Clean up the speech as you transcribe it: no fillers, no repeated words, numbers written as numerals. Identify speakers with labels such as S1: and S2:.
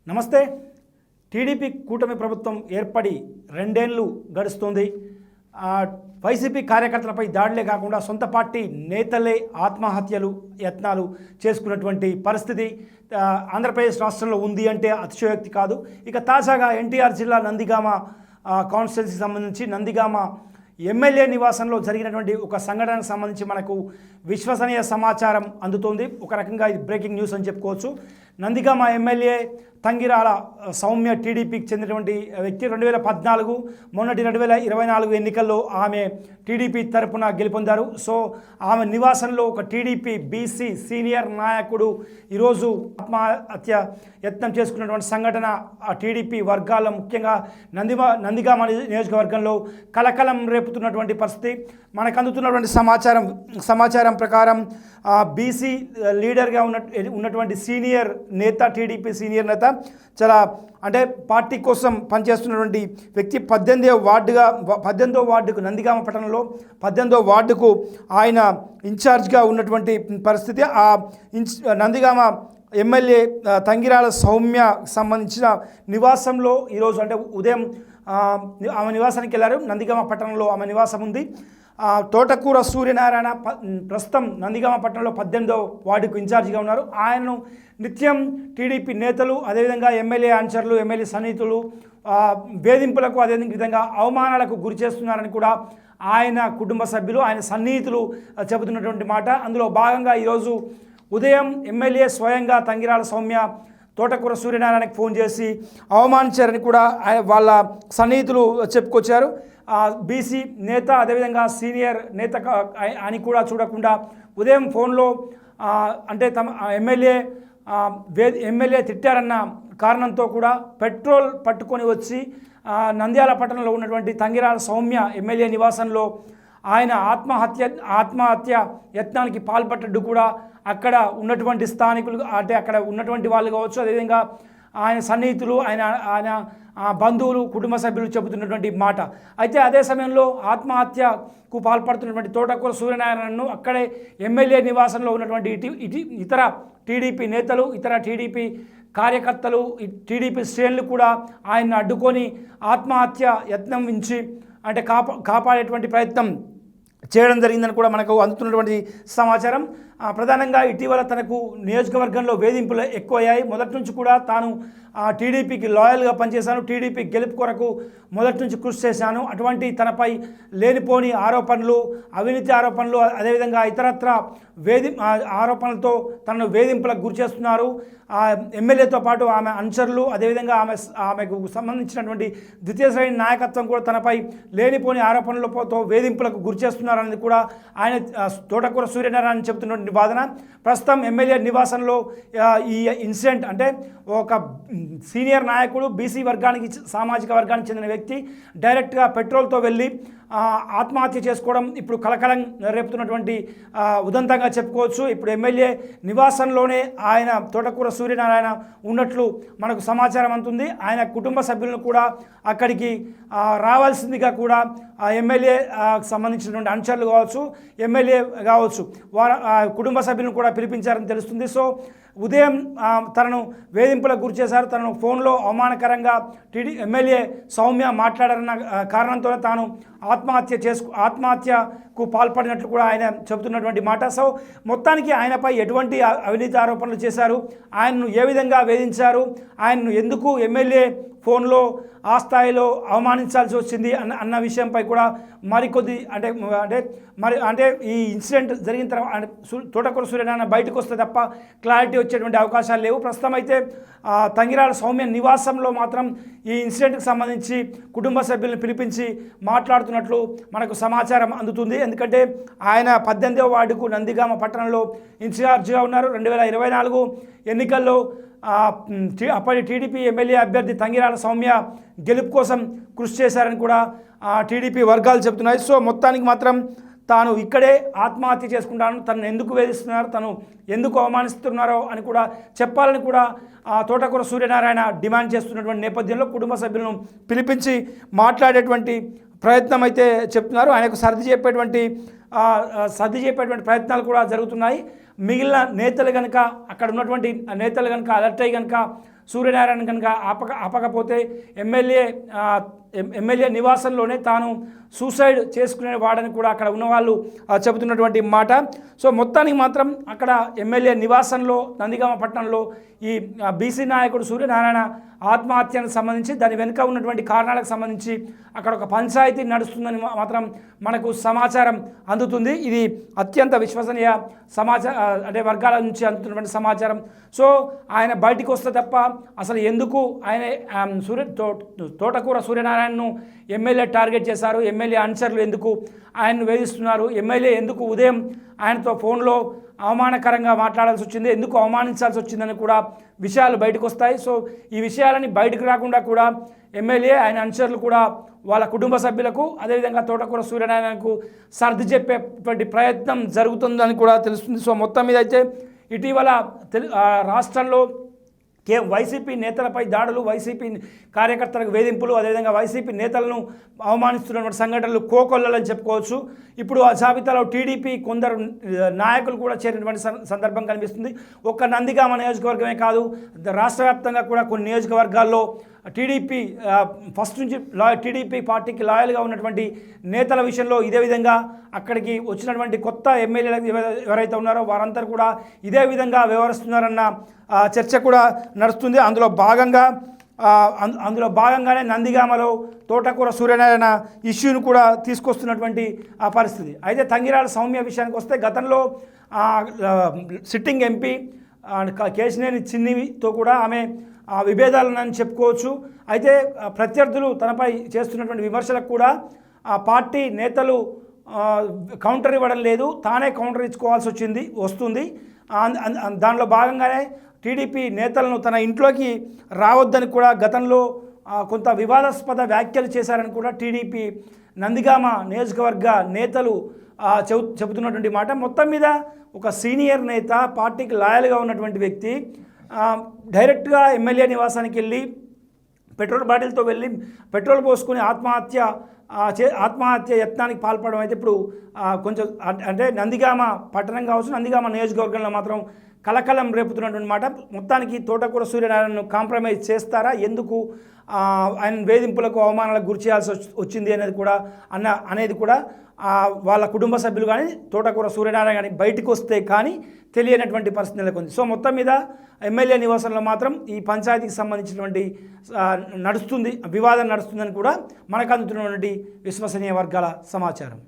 S1: నమస్తే. టీడీపీ కూటమి ప్రభుత్వం ఏర్పడి రెండేళ్లు గడుస్తుంది. వైసీపీ కార్యకర్తలపై దాడులే కాకుండా సొంత పార్టీ నేతలే ఆత్మహత్యలు యత్నాలు చేసుకున్నటువంటి పరిస్థితి ఆంధ్రప్రదేశ్ రాష్ట్రంలో ఉంది అంటే అతిశయోక్తి కాదు. ఇక తాజాగా ఎన్టీఆర్ జిల్లా నందిగామ కాన్స్టిట్యున్సీకి సంబంధించి నందిగామ ఎమ్మెల్యే నివాసంలో జరిగినటువంటి ఒక సంఘటనకు సంబంధించి మనకు విశ్వసనీయ సమాచారం అందుతోంది. ఒక రకంగా ఇది బ్రేకింగ్ న్యూస్ అని చెప్పుకోవచ్చు. నందిగామ ఎమ్మెల్యే తంగిరాల సౌమ్య టీడీపీకి చెందినటువంటి వ్యక్తి 2014 మొన్నటి 2024 ఎన్నికల్లో ఆమె టీడీపీ తరపున గెలుపొందారు. సో ఆమె నివాసంలో ఒక టీడీపీ బీసీ సీనియర్ నాయకుడు ఈరోజు ఆత్మహత్య యత్నం చేసుకున్నటువంటి సంఘటన ఆ టీడీపీ వర్గాల్లో ముఖ్యంగా నందిగామ నియోజకవర్గంలో కలకలం రేపుతున్నటువంటి పరిస్థితి. మనకు అందుతున్నటువంటి సమాచారం ప్రకారం బీసీ లీడర్గా ఉన్నటువంటి సీనియర్ నేత, టీడీపీ సీనియర్ నేత, చాలా అంటే పార్టీ కోసం పనిచేస్తున్నటువంటి వ్యక్తి 18వ వార్డుకు నందిగామ పట్టణంలో 18వ వార్డుకు ఆయన ఇన్ఛార్జ్గా ఉన్నటువంటి పరిస్థితి. ఆ నందిగామ ఎమ్మెల్యే తంగిరాల సౌమ్య సంబంధించిన నివాసంలో ఈరోజు అంటే ఉదయం ఆమె నివాసానికి వెళ్ళారు. నందిగామ పట్టణంలో ఆమె నివాసం ఉంది. తోటకూర సూర్యనారాయణ ప్రస్తుతం నందిగామ పట్టణంలో 18వ వార్డుకు ఇన్ఛార్జిగా ఉన్నారు. ఆయనను నిత్యం టీడీపీ నేతలు, అదేవిధంగా ఎమ్మెల్యే అనుచరులు, ఎమ్మెల్యే సన్నిహితులు వేధింపులకు, అదేవిధంగా అవమానాలకు గురి చేస్తున్నారని కూడా ఆయన కుటుంబ సభ్యులు, ఆయన సన్నిహితులు చెబుతున్నటువంటి మాట. అందులో భాగంగా ఈరోజు ఉదయం ఎమ్మెల్యే స్వయంగా తంగిరాల సౌమ్య తోటకూర సూర్యనారాయణకి ఫోన్ చేసి అవమానించారని కూడా వాళ్ళ సన్నిహితులు చెప్పుకొచ్చారు. బీసీ నేత, అదేవిధంగా సీనియర్ నేత అని కూడా చూడకుండా ఉదయం ఫోన్లో అంటే తమ ఎమ్మెల్యే తిట్టారన్న కారణంతో కూడా పెట్రోల్ పట్టుకొని వచ్చి నంద్యాల పట్టణంలో ఉన్నటువంటి తంగిరాల సౌమ్య ఎమ్మెల్యే నివాసంలో ఆయన ఆత్మహత్య యత్నానికి పాల్పడ్డట్టు కూడా అక్కడ ఉన్నటువంటి స్థానికులు, అంటే అక్కడ ఉన్నటువంటి వాళ్ళు కావచ్చు, అదేవిధంగా ఆయన సన్నిహితులు, ఆయన బంధువులు, కుటుంబ సభ్యులు చెబుతున్నటువంటి మాట. అయితే అదే సమయంలో ఆత్మహత్యకు పాల్పడుతున్నటువంటి తోటకూర సూర్యనారాయణను అక్కడే ఎమ్మెల్యే నివాసంలో ఉన్నటువంటి ఇతర టీడీపీ నేతలు, ఇతర టీడీపీ కార్యకర్తలు, టీడీపీ శ్రేణులు కూడా ఆయన్ని అడ్డుకొని ఆత్మహత్య యత్నం నుంచి అంటే కాపాడేటువంటి ప్రయత్నం చేయడం జరిగిందని కూడా మనకు అందుతున్నటువంటి సమాచారం. ప్రధానంగా ఇటీవల తనకు నియోజకవర్గంలో వేధింపులు ఎక్కువయ్యాయి. మొదటి నుంచి కూడా తాను టీడీపీకి లాయల్గా పనిచేశాను, టీడీపీ గెలుపు కొరకు మొదటి నుంచి కృషి చేశాను, అటువంటి తనపై లేనిపోని ఆరోపణలు, అవినీతి ఆరోపణలు, అదేవిధంగా ఇతరత్ర ఆరోపణలతో తనను వేధింపులకు గురి చేస్తున్నారు. ఎమ్మెల్యేతో పాటు ఆమె అనుచరులు, అదేవిధంగా ఆమెకు సంబంధించినటువంటి ద్వితీయ శ్రేణి నాయకత్వం కూడా తనపై లేనిపోని ఆరోపణలతో వేధింపులకు గురి చేస్తున్నారనేది కూడా ఆయన తోటకూర సూర్యనారాయణ చెబుతున్నటువంటి వాదన. ప్రస్తుతం ఎమ్మెల్యే నివాసంలో ఈ ఇన్సిడెంట్ అంటే ఒక సీనియర్ నాయకుడు, బీసీ వర్గానికి, సామాజిక వర్గానికి చెందిన వ్యక్తి డైరెక్ట్గా పెట్రోల్తో వెళ్ళి ఆత్మహత్య చేసుకోవడం ఇప్పుడు కలకలం రేపుతున్నటువంటి ఉదంతంగా చెప్పుకోవచ్చు. ఇప్పుడు ఎమ్మెల్యే నివాసంలోనే ఆయన తోటకూర సూర్యనారాయణ ఉన్నట్లు మనకు సమాచారం అందుతుంది. ఆయన కుటుంబ సభ్యులను కూడా అక్కడికి రావాల్సిందిగా కూడా ఎమ్మెల్యే సంబంధించినటువంటి అనుచరులు కావచ్చు, ఎమ్మెల్యే కావచ్చు, వారు కుటుంబ సభ్యులను కూడా పిలిపించారని తెలుస్తుంది. సో ఉదయం తనను వేధింపులకు గురి చేశారు. తనను ఫోన్లో అవమానకరంగా ఎమ్మెల్యే సౌమ్య మాట్లాడారన్న కారణంతోనే తాను ఆత్మహత్యకు పాల్పడినట్లు కూడా ఆయన చెబుతున్నటువంటి మాట. సో మొత్తానికి ఆయనపై ఎటువంటి అవినీతి ఆరోపణలు చేశారు, ఆయనను ఏ విధంగా వేధించారు, ఆయనను ఎందుకు ఎమ్మెల్యే ఫోన్లో ఆ స్థాయిలో అవమానించాల్సి వచ్చింది అన్న విషయంపై కూడా మరికొద్ది అంటే ఈ ఇన్సిడెంట్ జరిగిన తర్వాత తోటకూర సూర్యనారాయణ బయటకు వస్తే తప్ప క్లారిటీ వచ్చేటువంటి అవకాశాలు లేవు. ప్రస్తుతం అయితే తంగిరాల సౌమ్య నివాసంలో మాత్రం ఈ ఇన్సిడెంట్కి సంబంధించి కుటుంబ సభ్యులను పిలిపించి మాట్లాడుతున్నట్లు మనకు సమాచారం అందుతుంది. ఎందుకంటే ఆయన 18వ వార్డుకు నందిగామ పట్టణంలో ఇన్ఛార్జిగా ఉన్నారు. 2024 ఎన్నికల్లో అప్పటి టీడీపీ ఎమ్మెల్యే అభ్యర్థి తంగిరాల సౌమ్య గెలుపు కోసం కృషి చేశారని కూడా టీడీపీ వర్గాలు చెబుతున్నాయి. సో మొత్తానికి మాత్రం తాను ఇక్కడే ఆత్మహత్య చేసుకుంటాను, తనను ఎందుకు వేధిస్తున్నారు, తను ఎందుకు అవమానిస్తున్నారో అని కూడా చెప్పాలని కూడా తోటకూర సూర్యనారాయణ డిమాండ్ చేస్తున్నటువంటి నేపథ్యంలో కుటుంబ సభ్యులను పిలిపించి మాట్లాడేటువంటి ప్రయత్నం అయితే చెప్తున్నారు. ఆయనకు సర్ది చెప్పేటువంటి ప్రయత్నాలు కూడా జరుగుతున్నాయి. మిగిలిన నేతలు కనుక అక్కడ ఉన్నటువంటి నేతలు కనుక అలర్ట్ అయ్యి కనుక సూర్యనారాయణ కనుక ఆపకపోతే ఎమ్మెల్యే నివాసంలోనే తాను సూసైడ్ చేసుకునేవాడని కూడా అక్కడ ఉన్నవాళ్ళు చెబుతున్నటువంటి మాట. సో మొత్తానికి మాత్రం అక్కడ ఎమ్మెల్యే నివాసంలో నందిగామ పట్టణంలో ఈ బీసీ నాయకుడు సూర్యనారాయణ ఆత్మహత్యకు సంబంధించి దాని వెనుక ఉన్నటువంటి కారణాలకు సంబంధించి అక్కడ ఒక పంచాయతీ నడుస్తుందని మాత్రం మనకు సమాచారం అందుతుంది. ఇది అత్యంత విశ్వసనీయ అంటే వర్గాల నుంచి అందుతున్నటువంటి సమాచారం. సో ఆయన బయటికి వస్తే తప్ప అసలు ఎందుకు ఆయన తోటకూర సూర్యనారాయణను ఎమ్మెల్యే టార్గెట్ చేశారు, ఎమ్మెల్యే అనుచరులు ఎందుకు ఆయన్ను వేధిస్తున్నారు, ఎమ్మెల్యే ఎందుకు ఉదయం ఆయనతో ఫోన్లో అవమానకరంగా మాట్లాడాల్సి వచ్చింది, ఎందుకు అవమానించాల్సి వచ్చిందని కూడా విషయాలు బయటకు వస్తాయి. సో ఈ విషయాలని బయటకు రాకుండా కూడా ఎమ్మెల్యే ఆయన అనుచరులు కూడా వాళ్ళ కుటుంబ సభ్యులకు అదేవిధంగా తోటకూర సూర్యనారాయణకు సర్ది చెప్పేటువంటి ప్రయత్నం జరుగుతుందని కూడా తెలుస్తుంది. సో మొత్తం మీద అయితే ఇటీవల రాష్ట్రంలో వైసీపీ నేతలపై దాడులు, వైసీపీ కార్యకర్తలకు వేధింపులు, అదేవిధంగా వైసీపీ నేతలను అవమానిస్తున్నటువంటి సంఘటనలు కోకొల్లలని చెప్పుకోవచ్చు. ఇప్పుడు ఆ జాబితాలో టీడీపీ కొందరు నాయకులు కూడా చేరినటువంటి సందర్భం కనిపిస్తుంది. ఒక్క నందిగామ నియోజకవర్గమే కాదు, రాష్ట్ర వ్యాప్తంగా కూడా కొన్ని నియోజకవర్గాల్లో టీడీపీ ఫస్ట్ నుంచి టీడీపీ పార్టీకి లాయల్గా ఉన్నటువంటి నేతల విషయంలో ఇదే విధంగా అక్కడికి వచ్చినటువంటి కొత్త ఎమ్మెల్యేలు ఎవరైతే ఉన్నారో వారందరూ కూడా ఇదే విధంగా వ్యవహరిస్తున్నారన్న చర్చ కూడా నడుస్తుంది. అందులో భాగంగానే నందిగామలో తోటకూర సూర్యనారాయణ ఇష్యూను కూడా తీసుకొస్తున్నటువంటి ఆ పరిస్థితి. అయితే తంగిరాల సౌమ్య విషయానికి వస్తే గతంలో సిట్టింగ్ ఎంపీ కేశినేని చిన్నితో కూడా ఆమె విభేదాలని చెప్పుకోవచ్చు. అయితే ప్రత్యర్థులు తనపై చేస్తున్నటువంటి విమర్శలకు కూడా ఆ పార్టీ నేతలు కౌంటర్ ఇవ్వడం లేదు, తానే కౌంటర్ ఇచ్చుకోవాల్సి వస్తుంది. దానిలో భాగంగానే టీడీపీ నేతలను తన ఇంట్లోకి రావద్దని కూడా గతంలో కొంత వివాదాస్పద వ్యాఖ్యలు చేశారని కూడా టీడీపీ నందిగామ నియోజకవర్గ నేతలు చెబుతున్నటువంటి మాట. మొత్తం మీద ఒక సీనియర్ నేత, పార్టీకి లాయల్గా ఉన్నటువంటి వ్యక్తి డైరెక్ట్గా ఎమ్మెల్యే నివాసానికి వెళ్ళి పెట్రోల్ బాటిల్తో వెళ్ళి పెట్రోల్ పోసుకుని ఆత్మహత్య యత్నానికి పాల్పడడం అయితే ఇప్పుడు కొంచెం అంటే నందిగామ పట్టణం కావచ్చు, నందిగామ నియోజకవర్గంలో మాత్రం కలకలం రేపుతున్నటువంటి మాట. మొత్తానికి తోటకూర సూర్యనారాయణను కాంప్రమైజ్ చేస్తారా, ఎందుకు ఆయన వేధింపులకు అవమానాలకు గురి చేయాల్సి వచ్చింది అనేది కూడా వాళ్ళ కుటుంబ సభ్యులు కానీ తోటకూర సూర్యనారాయణ కానీ బయటకు వస్తే కానీ తెలియనటువంటి పరిస్థితి నెలకొంది. సో మొత్తం మీద ఎమ్మెల్యే నివాసంలో మాత్రం ఈ పంచాయతీకి సంబంధించినటువంటి వివాదం నడుస్తుందని కూడా మనకు అందుతున్నటువంటి విశ్వసనీయ వర్గాల సమాచారం.